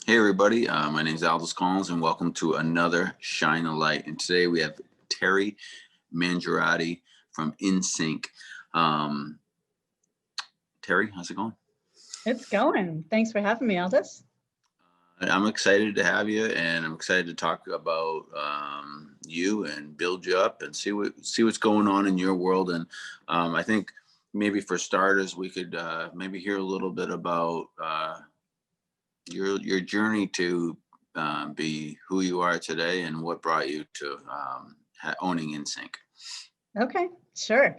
Hey everybody, my name is Aldous Collins and welcome to another Shine a Light. And today we have Teri Mangiaratti from InSync. Um, Teri, how's it going? It's going. Thanks for having me, Aldous. I'm excited to have you, and I'm excited to talk about you and build you up and see what's going on in your world. And I think maybe for starters, we could maybe hear a little bit about your journey to be who you are today and what brought you to owning InSync. Okay, sure.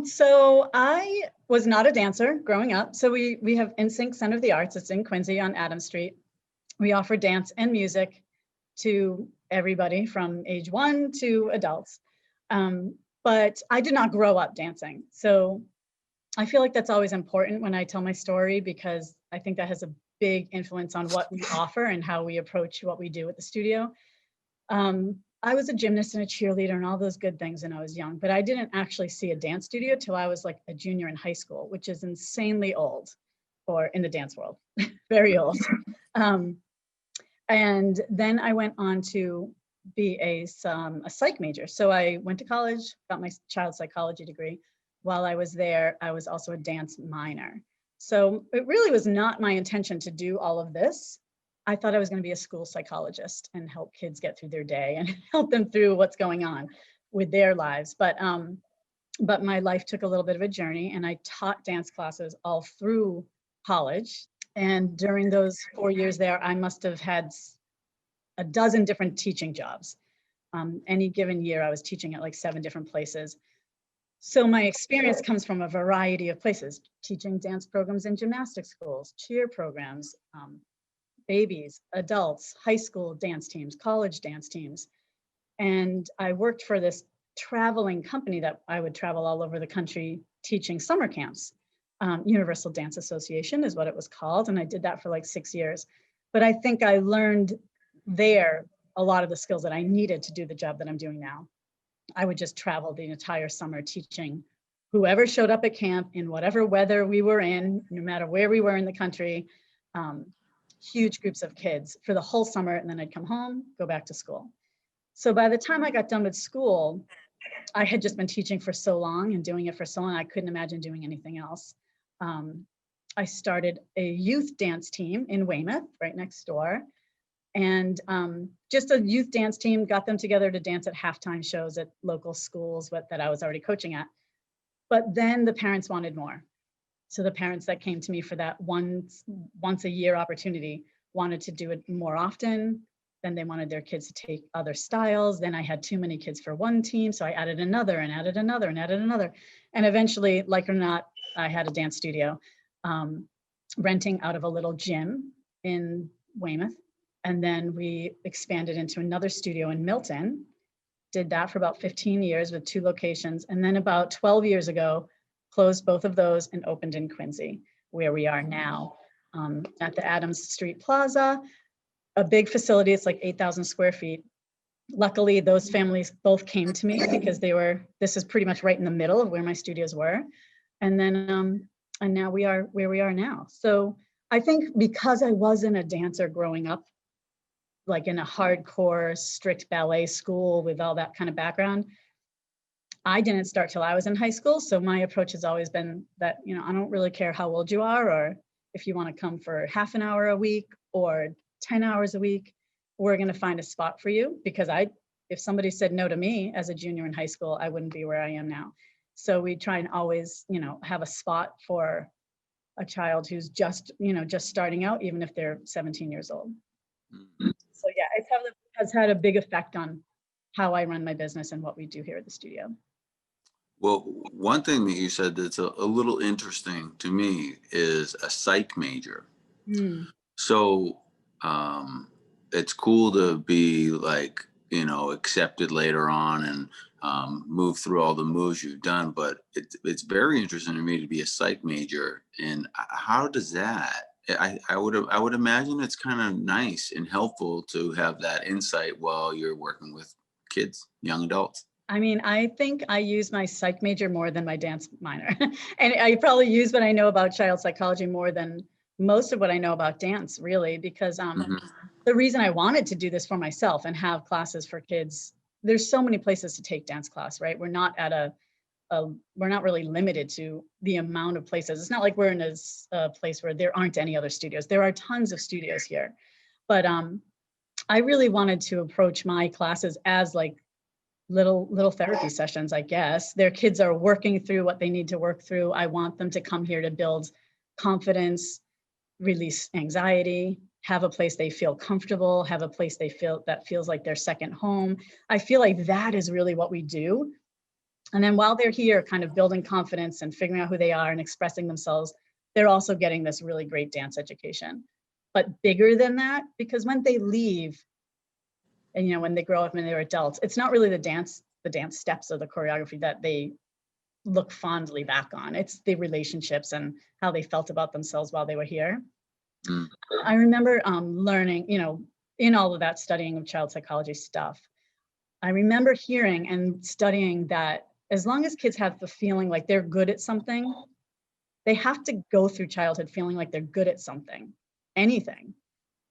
So I was not a dancer growing up. So we have InSync Center of the Arts. It's in Quincy on Adams Street. We offer dance and music to everybody from age 1 to adults. But I did not grow up dancing. So I feel like that's always important when I tell my story, because I think that has a big influence on what we offer and how we approach what we do at the studio. I was a gymnast and a cheerleader and all those good things when I was young, but I didn't actually see a dance studio till I was like a junior in high school, which is insanely old for in the dance world, very old. And then I went on to be a psych major. So I went to college, got my child psychology degree. While I was there, I was also a dance minor. So it really was not my intention to do all of this. I thought I was going to be a school psychologist and help kids get through their day and help them through what's going on with their lives. But my life took a little bit of a journey, and I taught dance classes all through college. And during those 4 years there, I must have had a dozen different teaching jobs. Any given year, I was teaching at like 7 different places. So my experience comes from a variety of places, teaching dance programs in gymnastics schools, cheer programs, babies, adults, high school dance teams, college dance teams. And I worked for this traveling company that I would travel all over the country teaching summer camps. Universal Dance Association is what it was called. And I did that for like 6 years. But I think I learned there a lot of the skills that I needed to do the job that I'm doing now. I would just travel the entire summer teaching whoever showed up at camp in whatever weather we were in, no matter where we were in the country, huge groups of kids for the whole summer. And then I'd come home, go back to school. So by the time I got done with school, I had just been teaching for so long and doing it for so long, I couldn't imagine doing anything else. I started a youth dance team in Weymouth, right next door. And just a youth dance team, got them together to dance at halftime shows at local schools that I was already coaching at. But then the parents wanted more. So the parents that came to me for that once a year opportunity wanted to do it more often. Then they wanted their kids to take other styles. Then I had too many kids for one team. So I added another and added another and added another. And eventually, like it or not, I had a dance studio, renting out of a little gym in Weymouth. And then we expanded into another studio in Milton, did that for about 15 years with 2 locations. And then about 12 years ago, closed both of those and opened in Quincy, where we are now, at the Adams Street Plaza, a big facility. It's like 8,000 square feet. Luckily, those families both came to me because this is pretty much right in the middle of where my studios were. And then, and now we are where we are now. So I think because I wasn't a dancer growing up, like in a hardcore, strict ballet school with all that kind of background, I didn't start till I was in high school. So my approach has always been that, I don't really care how old you are, or if you want to come for half an hour a week or 10 hours a week, we're going to find a spot for you. Because if somebody said no to me as a junior in high school, I wouldn't be where I am now. So we try and always, have a spot for a child who's just starting out, even if they're 17 years old. Mm-hmm. So yeah, it has had a big effect on how I run my business and what we do here at the studio. Well, one thing that you said that's a little interesting to me is a psych major. So it's cool to be like, accepted later on and move through all the moves you've done. But it's very interesting to me to be a psych major. And how does that? I would imagine it's kind of nice and helpful to have that insight while you're working with kids, young adults. I mean, I think I use my psych major more than my dance minor. And I probably use what I know about child psychology more than most of what I know about dance, really, because Hmm. the reason I wanted to do this for myself and have classes for kids, there's so many places to take dance class, right? We're not at we're not really limited to the amount of places. It's not like we're in a place where there aren't any other studios. There are tons of studios here, but I really wanted to approach my classes as like little therapy sessions, I guess. Their kids are working through what they need to work through. I want them to come here to build confidence, release anxiety, have a place they feel comfortable, have a place they feel that feels like their second home. I feel like that is really what we do. And then while they're here kind of building confidence and figuring out who they are and expressing themselves, they're also getting this really great dance education. But bigger than that, because when they leave, and when they grow up and they're adults, it's not really the dance steps or the choreography that they look fondly back on. It's the relationships and how they felt about themselves while they were here. Mm. I remember learning, in all of that studying of child psychology stuff, I remember hearing and studying that as long as kids have the feeling like they're good at something, they have to go through childhood feeling like they're good at something, anything,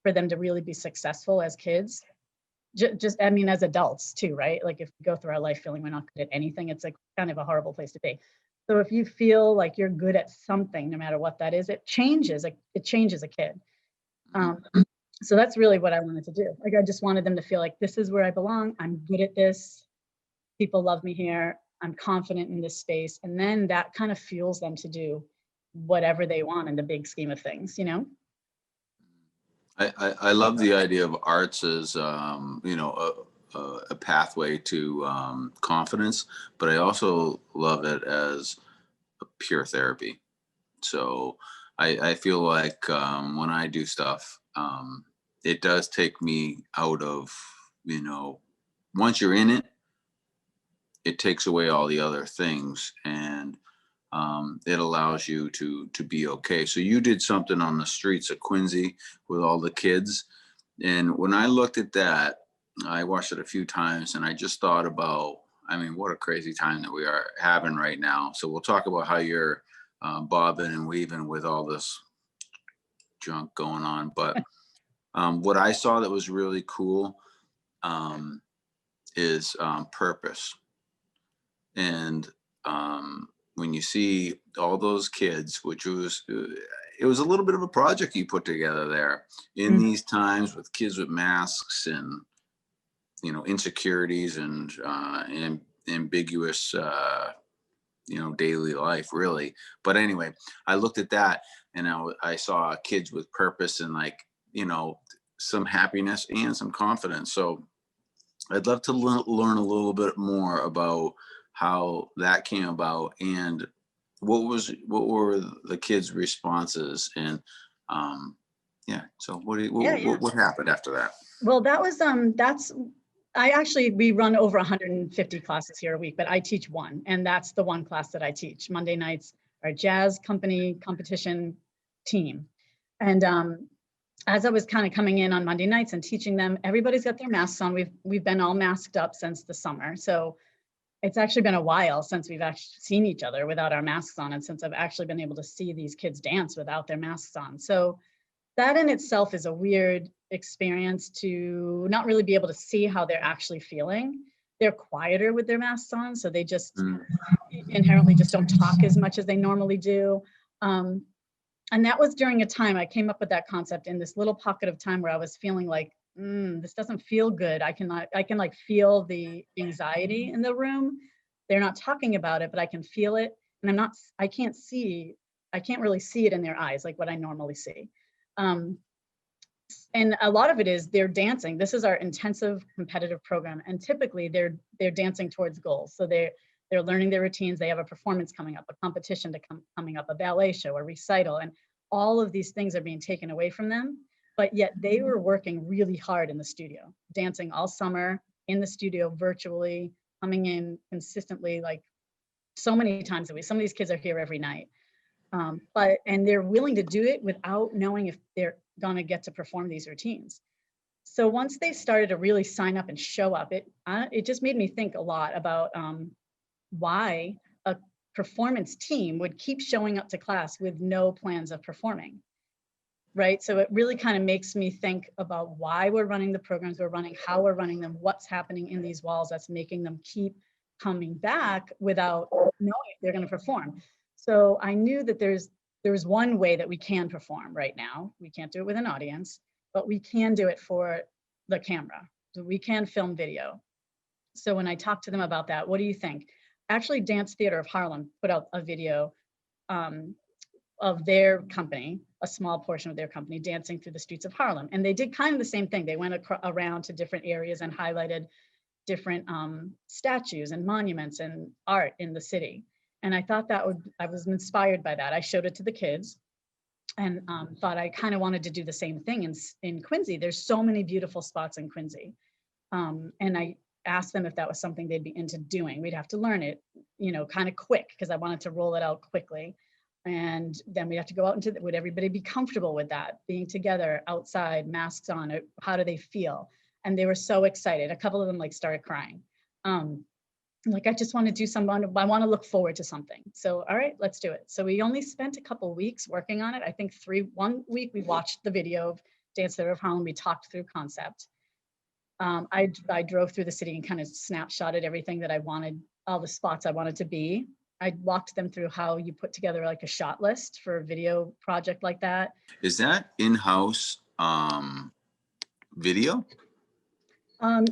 for them to really be successful as kids. Just, I mean, as adults too, right? Like if we go through our life feeling we're not good at anything, it's like kind of a horrible place to be. So if you feel like you're good at something, no matter what that is, it changes a kid. Um, so that's really what I wanted to do. Like I just wanted them to feel like this is where I belong. I'm good at this. People love me here. I'm confident in this space. And then that kind of fuels them to do whatever they want in the big scheme of things. I love the idea of arts as a pathway to confidence, but I also love it as a pure therapy. So I feel like when I do stuff, it does take me out of, once you're in it, it takes away all the other things, and it allows you to be okay. So you did something on the streets of Quincy with all the kids, and when I looked at that, I watched it a few times, and I just thought about, I mean, what a crazy time that we are having right now. So we'll talk about how you're bobbing and weaving with all this junk going on, but what I saw that was really cool um, is purpose. And when you see all those kids, which was it was a little bit of a project you put together there in Mhm. these times with kids with masks and insecurities and ambiguous daily life, really. But anyway, I looked at that, and I saw kids with purpose and, like, some happiness and some confidence. So I'd love to learn a little bit more about how that came about, and what were the kids' responses, and yeah. So Yeah, yeah. what happened after that? Well, that's I actually we run over 150 classes here a week, but I teach one, and that's the one class that I teach. Monday nights are jazz company competition team. And as I was kind of coming in on Monday nights and teaching them, everybody's got their masks on. We've been all masked up since the summer. So it's actually been a while since we've actually seen each other without our masks on, and since I've actually been able to see these kids dance without their masks on. So that in itself is a weird experience to not really be able to see how they're actually feeling. They're quieter with their masks on, so they just Mm. inherently just don't talk as much as they normally do. Um, and that was during a time I came up with that concept in this little pocket of time where I was feeling like, this doesn't feel good. I can like feel the anxiety in the room. They're not talking about it, but I can feel it. And I can't really see it in their eyes like what I normally see. Um, and a lot of it is they're dancing. This is our intensive competitive program, and typically they're dancing towards goals. So they're learning their routines. They have a performance coming up, a competition coming up, a ballet show, a recital, and all of these things are being taken away from them. But yet they were working really hard in the studio, dancing all summer in the studio virtually, coming in consistently, like so many times a week. Some of these kids are here every night. And they're willing to do it without knowing if they're going to get to perform these routines. So once they started to really sign up and show up, it just made me think a lot about why a performance team would keep showing up to class with no plans of performing. right? So it really kind of makes me think about why we're running the programs we're running, how we're running them, what's happening in these walls that's making them keep coming back without knowing if they're going to perform. So I knew that there's one way that we can perform right now. We can't do it with an audience, but we can do it for the camera. So we can film video. So when I talked to them about that, what do you think? Actually, Dance Theater of Harlem put out a video of their company, a small portion of their company, dancing through the streets of Harlem. And they did kind of the same thing. They went around to different areas and highlighted different statues and monuments and art in the city. And I thought I was inspired by that. I showed it to the kids and thought I kind of wanted to do the same thing in Quincy. There's so many beautiful spots in Quincy. And I asked them if that was something they'd be into doing. We'd have to learn it, kind of quick, because I wanted to roll it out quickly. And then we have to go out into, would everybody be comfortable with that? Being together outside, masks on, how do they feel? And they were so excited. A couple of them like started crying. Like, I just want to do something. I want to look forward to something. So, all right, let's do it. So we only spent a couple of weeks working on it. I think 1 week we watched the video of Dance Theater of Harlem. We talked through concept. I drove through the city and kind of snapshotted everything that I wanted, all the spots I wanted to be. I walked them through how you put together like a shot list for a video project like that. Is that in-house video?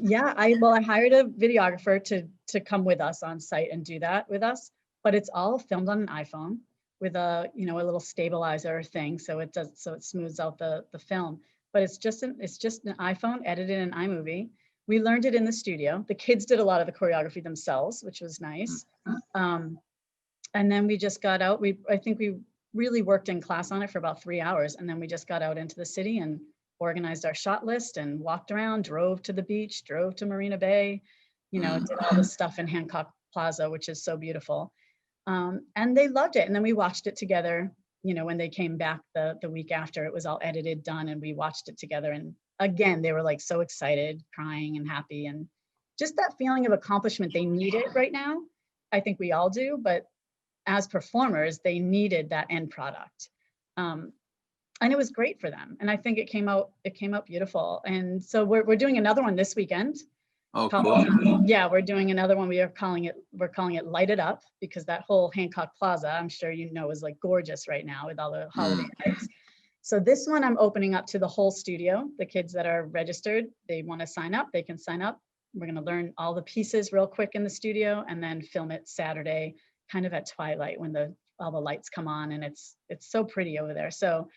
Yeah, I hired a videographer to come with us on site and do that with us, but it's all filmed on an iPhone with a little stabilizer thing, so it smooths out the film. But it's just an iPhone edited in iMovie. We learned it in the studio. The kids did a lot of the choreography themselves, which was nice. And then we just got out. I think we really worked in class on it for about 3 hours, and then we just got out into the city and organized our shot list and walked around, drove to the beach, drove to Marina Bay, did all the stuff in Hancock Plaza, which is so beautiful. And they loved it. And then we watched it together, when they came back the week after, it was all edited, done, and we watched it together. And again, they were like so excited, crying and happy, and just that feeling of accomplishment. They need it right now. I think we all do, but as performers, they needed that end product. And it was great for them. And I think it came out beautiful. And so we're doing another one this weekend. Oh, cool. Yeah, we're doing another one. We're calling it Light It Up, because that whole Hancock Plaza, I'm sure is like gorgeous right now with all the holiday lights. So this one I'm opening up to the whole studio. The kids that are registered, they want to sign up, they can sign up. We're going to learn all the pieces real quick in the studio and then film it Saturday, kind of at twilight when all the lights come on, and it's so pretty over there. So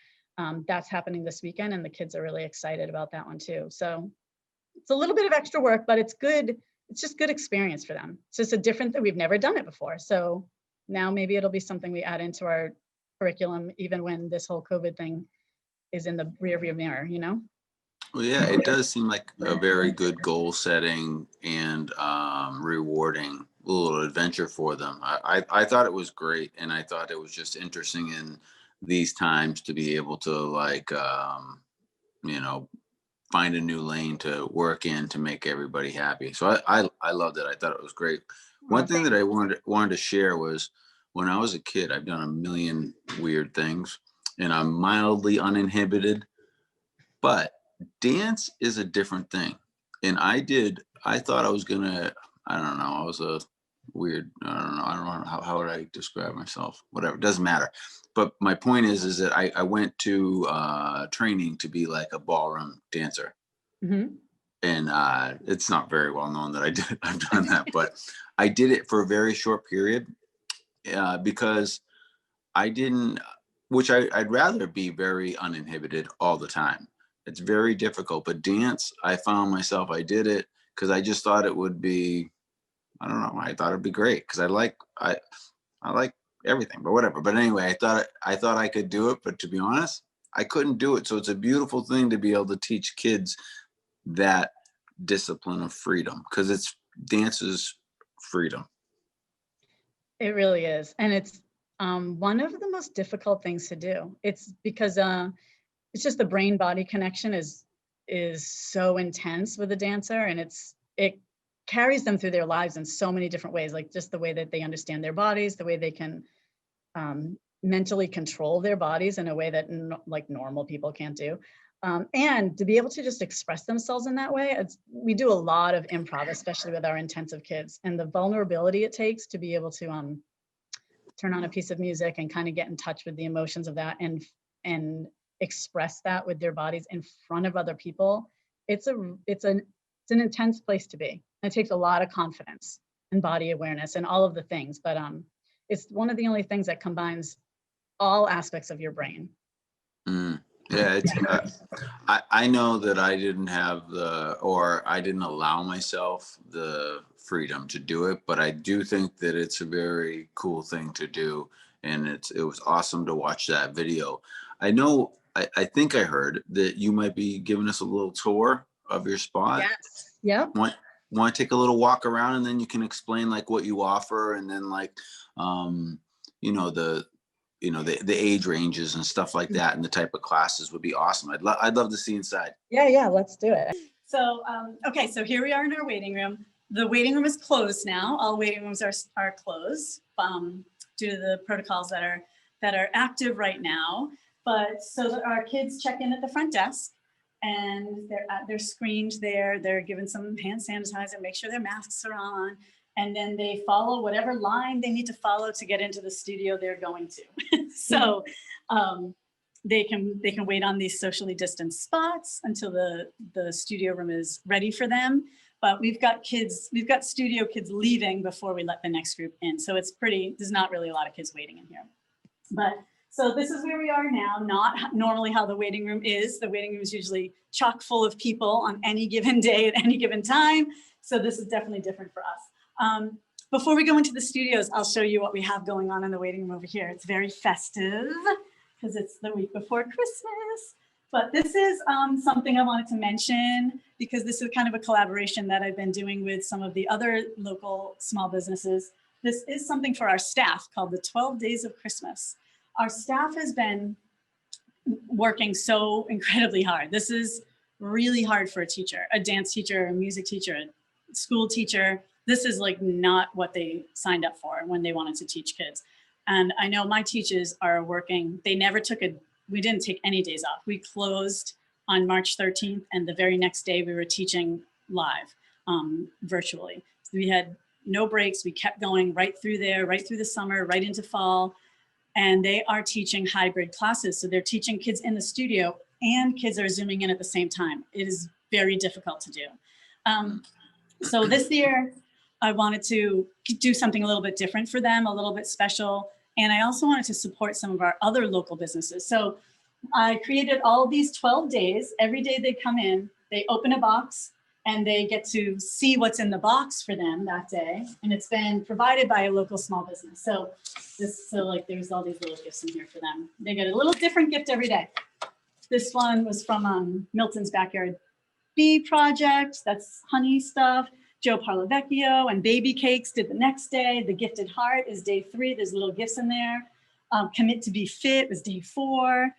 that's happening this weekend, and the kids are really excited about that one too. So it's a little bit of extra work, but it's good. It's just good experience for them. It's just a different thing. We've never done it before. So now maybe it'll be something we add into our curriculum, even when this whole COVID thing is in the rearview mirror, Well, yeah, it does seem like a very good goal setting and rewarding little adventure for them. I thought it was great, and I thought it was just interesting in these times to be able to find a new lane to work in to make everybody happy. So I loved it. I thought it was great. One thing that I wanted to share was, when I was a kid, I've done a million weird things, and I'm mildly uninhibited, but dance is a different thing. And I thought I was gonna, I don't know, I was a weird, I don't know how would I describe myself, whatever, it doesn't matter. But my point is that I went to training to be like a ballroom dancer. Mm-hmm. And it's not very well known that I've done that, but I did it for a very short period because I didn't, which I'd rather be very uninhibited all the time. It's very difficult, but dance, I found myself, I did it because I just thought it would be, I don't know, I thought it'd be great because I like everything, but whatever. But anyway, I thought I could do it, but to be honest, I couldn't do it. So it's a beautiful thing to be able to teach kids that discipline of freedom, because dance is freedom. It really is. And it's one of the most difficult things to do. It's because it's just the brain body connection is so intense with a dancer, and it carries them through their lives in so many different ways, like just the way that they understand their bodies, the way they can mentally control their bodies in a way that like normal people can't do. And to be able to just express themselves in that way. We do a lot of improv, especially with our intensive kids, and the vulnerability it takes to be able to turn on a piece of music and kind of get in touch with the emotions of that and express that with their bodies in front of other people. It's an intense place to be. It takes a lot of confidence and body awareness and all of the things, but it's one of the only things that combines all aspects of your brain. Yeah, it's, I know that I didn't have I didn't allow myself the freedom to do it, but I do think that it's a very cool thing to do. And it was awesome to watch that video. I know, I think I heard that you might be giving us a little tour of your spot. Yes. Yep. Want to take a little walk around, and then you can explain like what you offer, and then like, you know, the age ranges and stuff like that, and the type of classes would be awesome. I'd love to see inside. Yeah, let's do it. So, okay, so here we are in our waiting room. The waiting room is closed now. All waiting rooms are closed due to the protocols that are active right now. But so our kids check in at the front desk, and they're screened there. They're given some hand sanitizer, make sure their masks are on. And then they follow whatever line they need to follow to get into the studio they're going to. So they can wait on these socially distanced spots until the studio room is ready for them. But we've got studio kids leaving before we let the next group in. So there's not really a lot of kids waiting in here. But so this is where we are now, not normally how the waiting room is. The waiting room is usually chock full of people on any given day at any given time. So this is definitely different for us. Before we go into the studios, I'll show you what we have going on in the waiting room over here. It's very festive because it's the week before Christmas. But this is something I wanted to mention because this is kind of a collaboration that I've been doing with some of the other local small businesses. This is something for our staff called the 12 Days of Christmas. Our staff has been working so incredibly hard. This is really hard for a teacher, a dance teacher, a music teacher, a school teacher. This is like not what they signed up for when they wanted to teach kids. And I know my teachers are working, we didn't take any days off. We closed on March 13th, and the very next day we were teaching live, virtually. So we had no breaks. We kept going right through the summer, right into fall. And they are teaching hybrid classes. So they're teaching kids in the studio and kids are Zooming in at the same time. It is very difficult to do. So this year, I wanted to do something a little bit different for them, a little bit special. And I also wanted to support some of our other local businesses. So I created all of these 12 days. Every day they come in, they open a box, and they get to see what's in the box for them that day. And it's been provided by a local small business. So like there's all these little gifts in here for them. They get a little different gift every day. This one was from Milton's Backyard Bee Project. That's honey stuff. Joe Parlavecchio and baby cakes did the next day. The Gifted Heart is day 3. There's little gifts in there. Commit to Be Fit was day 4.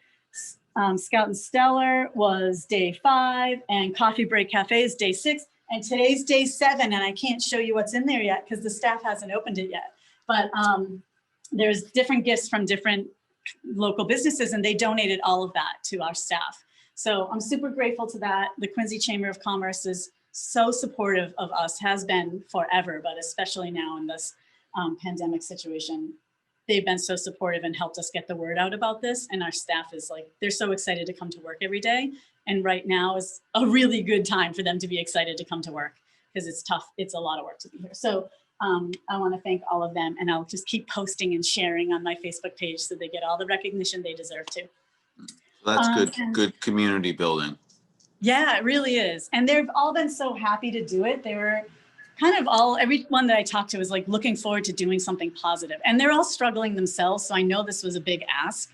Scout and Stellar was day 5. And Coffee Break Cafe is day 6. And today's day 7. And I can't show you what's in there yet because the staff hasn't opened it yet. But there's different gifts from different local businesses, and they donated all of that to our staff. So I'm super grateful to that. The Quincy Chamber of Commerce is so supportive of us, has been forever, but especially now in this pandemic situation. They've been so supportive and helped us get the word out about this. And our staff is like, they're so excited to come to work every day. And right now is a really good time for them to be excited to come to work because it's tough. It's a lot of work to be here. So I want to thank all of them, and I'll just keep posting and sharing on my Facebook page so they get all the recognition they deserve to. That's good community building. Yeah, it really is. And they've all been so happy to do it. They were kind of everyone that I talked to was like looking forward to doing something positive. And they're all struggling themselves. So I know this was a big ask,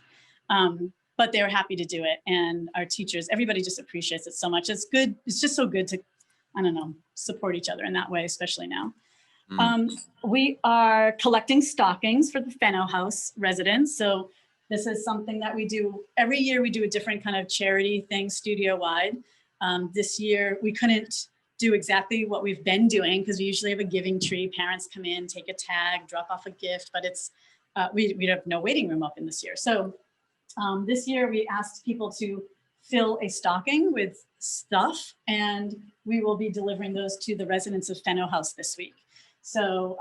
but they were happy to do it. And our teachers, everybody just appreciates it so much. It's good. It's just so good to, I don't know, support each other in that way, especially now. We are collecting stockings for the Fenno House residents. So this is something that we do every year. We do a different kind of charity thing studio wide. This year we couldn't do exactly what we've been doing because we usually have a giving tree. Parents come in, take a tag, drop off a gift, but it's we have no waiting room open this year. So this year we asked people to fill a stocking with stuff, and we will be delivering those to the residents of Fenno House this week. So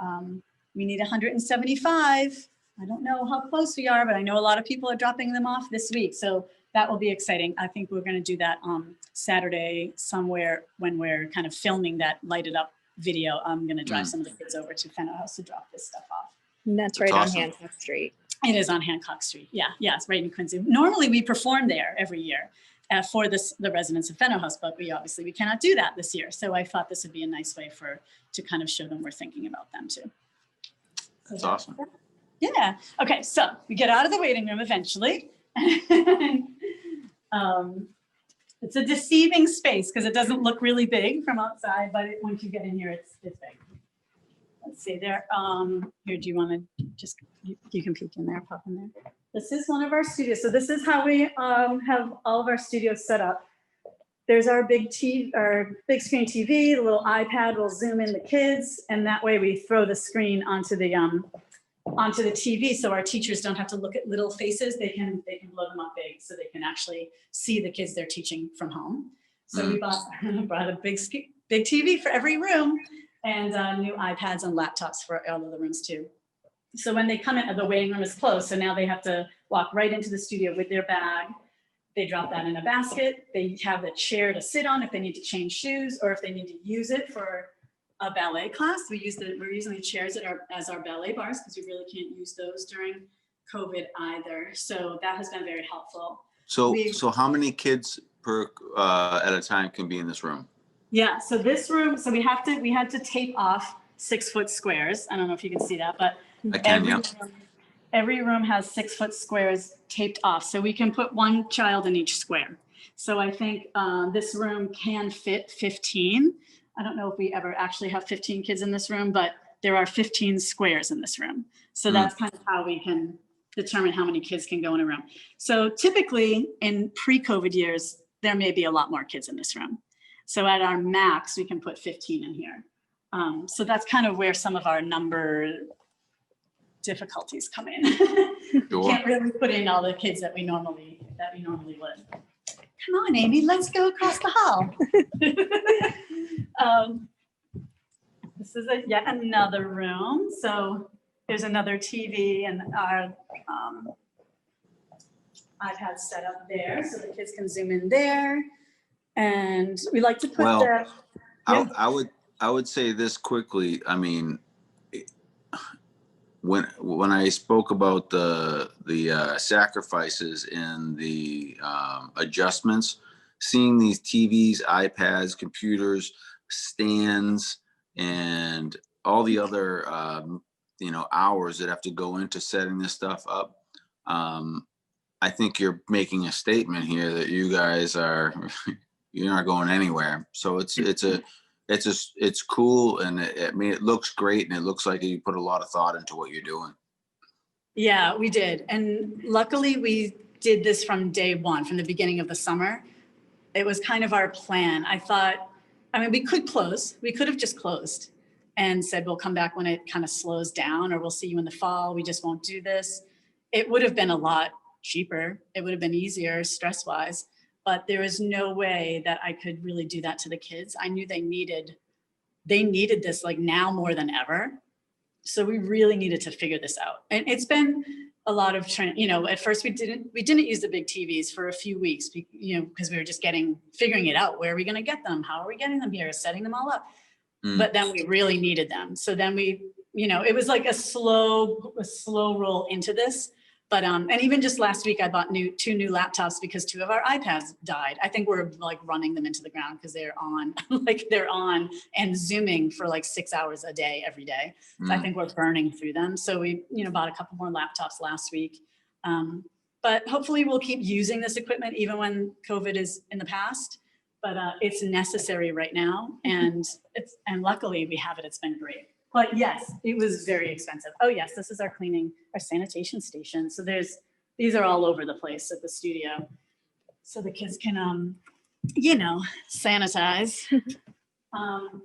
we need 175. I don't know how close we are, but I know a lot of people are dropping them off this week. So that will be exciting. I think we're going to do that on Saturday somewhere when we're kind of filming that lighted up video. I'm going to drive some of the kids over to Fenno House to drop this stuff off. And that's right awesome. on Hancock Street. It is on Hancock Street. Yeah, it's right in Quincy. Normally we perform there every year for the residents of Fenno House, but we cannot do that this year. So I thought this would be a nice way to kind of show them we're thinking about them too. So That's awesome. Yeah. Okay. So we get out of the waiting room eventually. It's a deceiving space because it doesn't look really big from outside, but once you get in here, it's big. Let's see there. Here, do you want to just, you can peek in there, pop in there. This is one of our studios. So this is how we have all of our studios set up. There's our big screen TV, the little iPad will zoom in the kids, and that way we throw the screen onto the TV, so our teachers don't have to look at little faces. They can blow them up big, so they can actually see the kids they're teaching from home. So we brought a big TV for every room, and new iPads and laptops for all of the rooms too. So when they come in, the waiting room is closed, so now they have to walk right into the studio with their bag. They drop that in a basket. They have the chair to sit on if they need to change shoes or if they need to use it for a ballet class. We're using the chairs as our ballet bars because we really can't use those during COVID either. So that has been very helpful. So how many kids per at a time can be in this room? Yeah, so this room, so we had to tape off 6-foot squares. I don't know if you can see that, but I can, every room has 6-foot squares taped off. So we can put one child in each square. So I think this room can fit 15. I don't know if we ever actually have 15 kids in this room, but there are 15 squares in this room. So that's kind of how we can determine how many kids can go in a room. So typically in pre-COVID years, there may be a lot more kids in this room. So at our max, we can put 15 in here. So that's kind of where some of our number difficulties come in. Sure. Can't really put in all the kids that we normally would. Come on, Amy, let's go across the hall. This is yet another room. So there's another TV and our iPad set up there so the kids can zoom in there. And we like to put the. Yeah. I would say this quickly. I mean, when I spoke about the sacrifices and the adjustments, seeing these TVs, iPads, computers, stands, and all the other hours that have to go into setting this stuff up, I think you're making a statement here that you guys you're not going anywhere. So it's cool, and it looks great, and it looks like you put a lot of thought into what you're doing. Yeah, we did. And luckily we did this from day one, from the beginning of the summer. It was kind of our plan. We could close. We could have just closed and said, we'll come back when it kind of slows down, or we'll see you in the fall. We just won't do this. It would have been a lot cheaper. It would have been easier stress-wise, but there is no way that I could really do that to the kids. I knew they needed this like now more than ever. So we really needed to figure this out. And it's been a lot of training. At first we didn't use the big TVs for a few weeks, because we were just figuring it out. Where are we going to get them? How are we getting them here? Setting them all up. But then we really needed them. So then it was like a slow roll into this. But, and even just last week, I bought 2 new laptops because 2 of our iPads died. I think we're like running them into the ground because they're on and Zooming for like 6 hours a day, every day. So I think we're burning through them. So we, bought a couple more laptops last week. But hopefully we'll keep using this equipment even when COVID is in the past. But it's necessary right now. And luckily we have it. It's been great. But yes, it was very expensive. Oh yes, this is our sanitation station. So these are all over the place at the studio. So the kids can, sanitize. All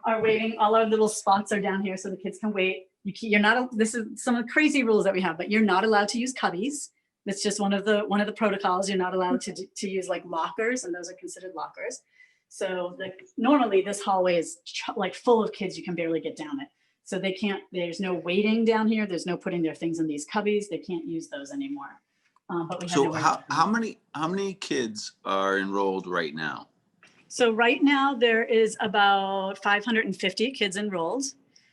our little spots are down here so the kids can wait. You're not, this is some of the crazy rules that we have, but you're not allowed to use cubbies. That's just one of the protocols. You're not allowed to use like lockers, and those are considered lockers. So normally this hallway is like full of kids. You can barely get down it. So they can't, there's no waiting down here. There's no putting their things in these cubbies. They can't use those anymore. But we so how many kids are enrolled right now? So right now there is about 550 kids enrolled.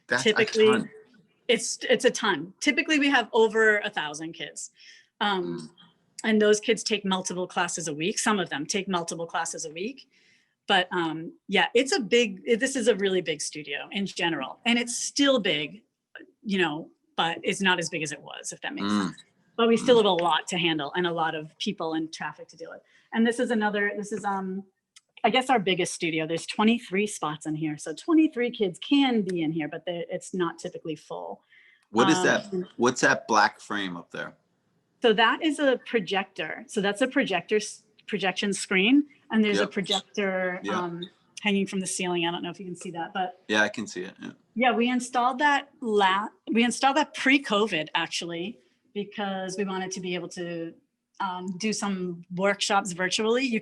That's typically a ton. It's a ton. Typically we have over 1,000 kids. And those kids take multiple classes a week. Some of them take multiple classes a week. But yeah, this is a really big studio in general. And it's still big, but it's not as big as it was, if that makes sense. But we still have a lot to handle and a lot of people and traffic to deal with. And this is I guess our biggest studio. There's 23 spots in here. So 23 kids can be in here, but it's not typically full. What is that? What's that black frame up there? So that is a projector. So that's a projection screen. And there's a projector hanging from the ceiling. I don't know if you can see that, but yeah, I can see it. Yeah, we installed that pre-COVID actually, because we wanted to be able to do some workshops virtually.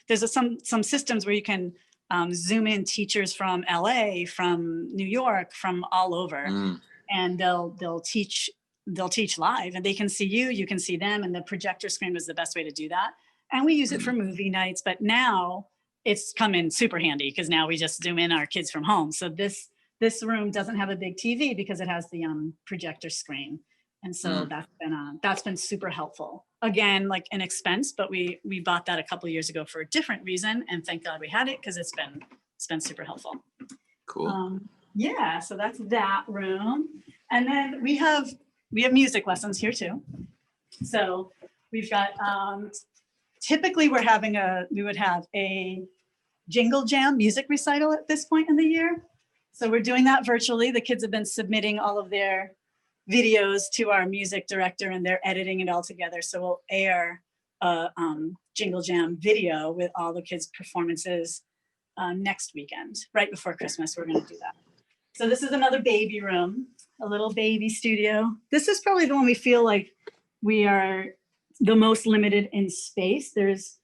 There's some systems where you can zoom in teachers from LA, from New York, from all over, and they'll teach live, and they can see you can see them, and the projector screen was the best way to do that. And we use it for movie nights, but now it's come in super handy because now we just zoom in our kids from home. So this room doesn't have a big TV because it has the projector screen. And so that's been super helpful. Again, like an expense, but we bought that a couple of years ago for a different reason. And thank God we had it because it's been super helpful. Cool. Yeah, so that's that room. And then we have music lessons here too. So we've got, typically we would have a Jingle Jam music recital at this point in the year. So we're doing that virtually. The kids have been submitting all of their videos to our music director and they're editing it all together. So we'll air a Jingle Jam video with all the kids' performances next weekend, right before Christmas. We're going to do that. So this is another baby room, a little baby studio. This is probably the one we feel like we are the most limited in space. There's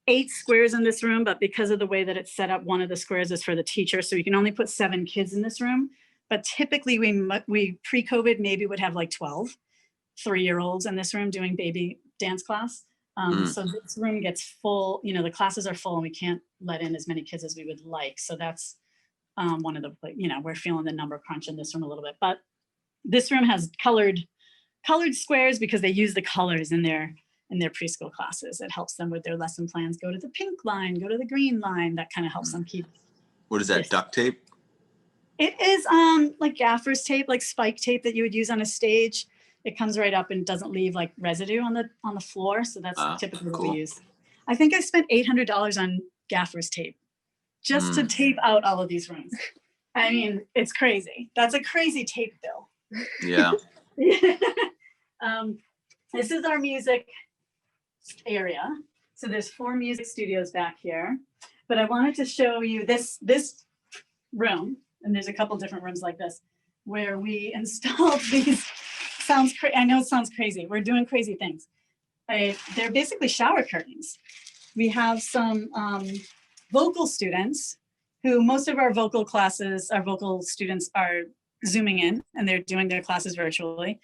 8 squares in this room, but because of the way that it's set up, one of the squares is for the teacher. So you can only put 7 kids in this room. But typically we pre-COVID maybe would have like 12 3-year-olds in this room doing baby dance class. So this room gets full, the classes are full and we can't let in as many kids as we would like. So that's one of the, we're feeling the number crunch in this room a little bit. But this room has colored squares because they use the colors in their preschool classes. It helps them with their lesson plans. Go to the pink line, go to the green line. That kind of helps them keep. What is that, duct tape? It is like gaffer's tape, like spike tape that you would use on a stage. It comes right up and doesn't leave like residue on the floor. So that's typically what we use. I think I spent $800 on gaffer's tape just to tape out all of these rooms. I mean, it's crazy. That's a crazy tape bill. Yeah. This is our music area. So there's 4 music studios back here, but I wanted to show you this room, and there's a couple different rooms like this, where we installed these, I know it sounds crazy. We're doing crazy things. They're basically shower curtains. We have some vocal students who most of our vocal students are Zooming in and they're doing their classes virtually.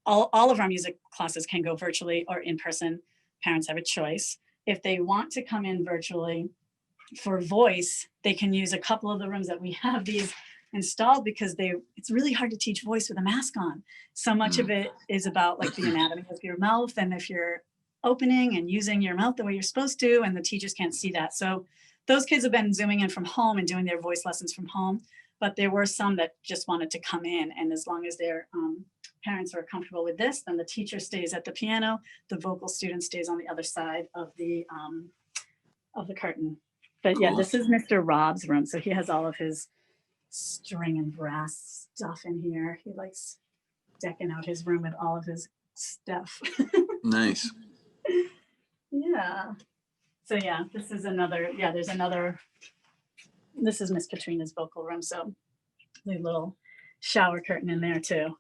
All of our music classes can go virtually or in person. Parents have a choice. If they want to come in virtually for voice, they can use a couple of the rooms that we have these installed because it's really hard to teach voice with a mask on. So much of it is about like the anatomy of your mouth and if you're opening and using your mouth the way you're supposed to, and the teachers can't see that. So those kids have been Zooming in from home and doing their voice lessons from home, but there were some that just wanted to come in, and as long as their parents are comfortable with this, then the teacher stays at the piano, the vocal student stays on the other side of the curtain. But yeah, this is Mr. Rob's room. So he has all of his string and brass stuff in here. He likes decking out his room with all of his stuff. Nice. Yeah. So yeah, this is this is Miss Katrina's vocal room. So the little shower curtain in there too.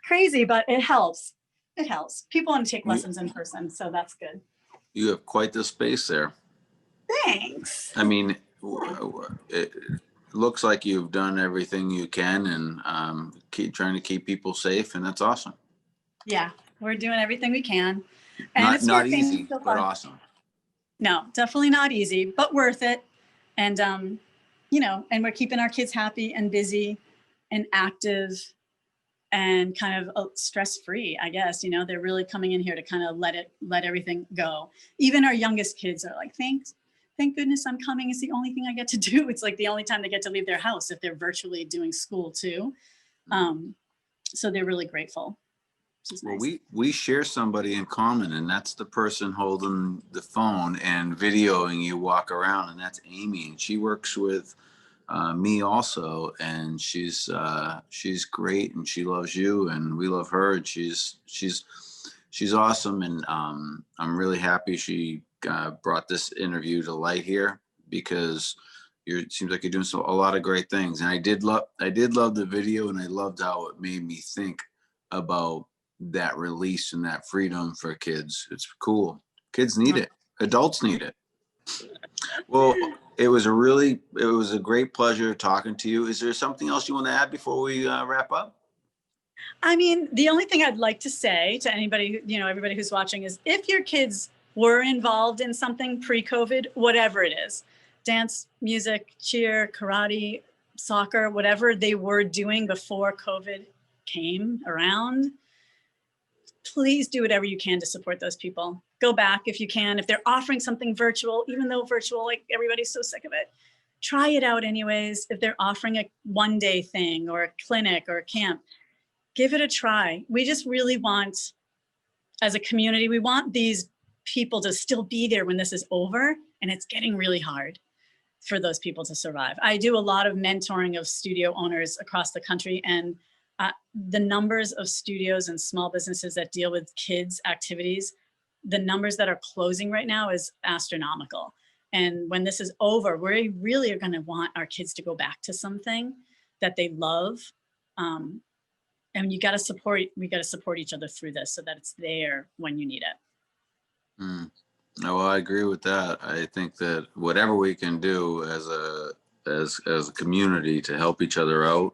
Crazy, but it helps. It helps. People want to take lessons in person, so that's good. You have quite the space there. Thanks. I mean, it looks like you've done everything you can, and keep trying to keep people safe, and that's awesome. Yeah, we're doing everything we can. And Not it's not working easy, so but far. awesome. No, definitely not easy, but worth it. And you know, and we're keeping our kids happy and busy and active and kind of stress-free, I guess. You know, they're really coming in here to kind of let everything go. Even our youngest kids are like, thank goodness I'm coming. It's the only thing I get to do. It's like the only time they get to leave their house if they're virtually doing school too. So they're really grateful, which is nice. Well, we share somebody in common, and that's the person holding the phone and videoing you walk around, and that's Amy. And she works with me also, and she's great, and she loves you, and we love her, and she's awesome. And I'm really happy she brought this interview to light here, because it seems like you're doing a lot of great things. And I did love the video, and I loved how it made me think about that release and that freedom for kids. It's cool. Kids need it. Adults need it. Well, it was a great pleasure talking to you. Is there something else you want to add before we wrap up? I mean, the only thing I'd like to say to anybody, you know, everybody who's watching, is if your kids were involved in something pre-COVID, whatever it is, dance, music, cheer, karate, soccer, whatever they were doing before COVID came around, please do whatever you can to support those people. Go back if you can. If they're offering something virtual, even though virtual, like everybody's so sick of it, try it out anyways. If they're offering a one-day thing or a clinic or a camp, give it a try. We just really want, as a community, we want these people to still be there when this is over, and it's getting really hard for those people to survive. I do a lot of mentoring of studio owners across the country, and the numbers of studios and small businesses that deal with kids activities, the numbers that are closing right now is astronomical. And when this is over, we really are going to want our kids to go back to something that they love. And we got to support each other through this so that it's there when you need it. No, I agree with that. I think that whatever we can do as a community to help each other out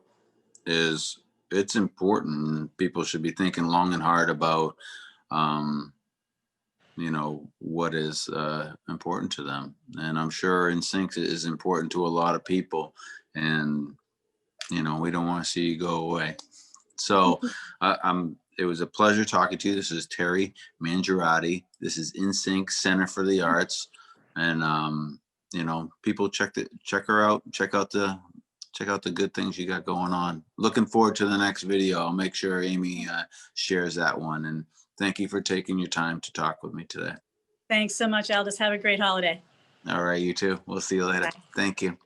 it's important. People should be thinking long and hard about, you know, what is important to them. And I'm sure InSync is important to a lot of people. And, you know, we don't want to see you go away. So it was a pleasure talking to you. This is Teri Mangiaratti. This is InSync Center for the Arts. And, you know, people check her out, check out the good things you got going on. Looking forward to the next video. I'll make sure Amy shares that one. And thank you for taking your time to talk with me today. Thanks so much, Aldous. Have a great holiday. All right, you too. We'll see you later. Bye. Thank you.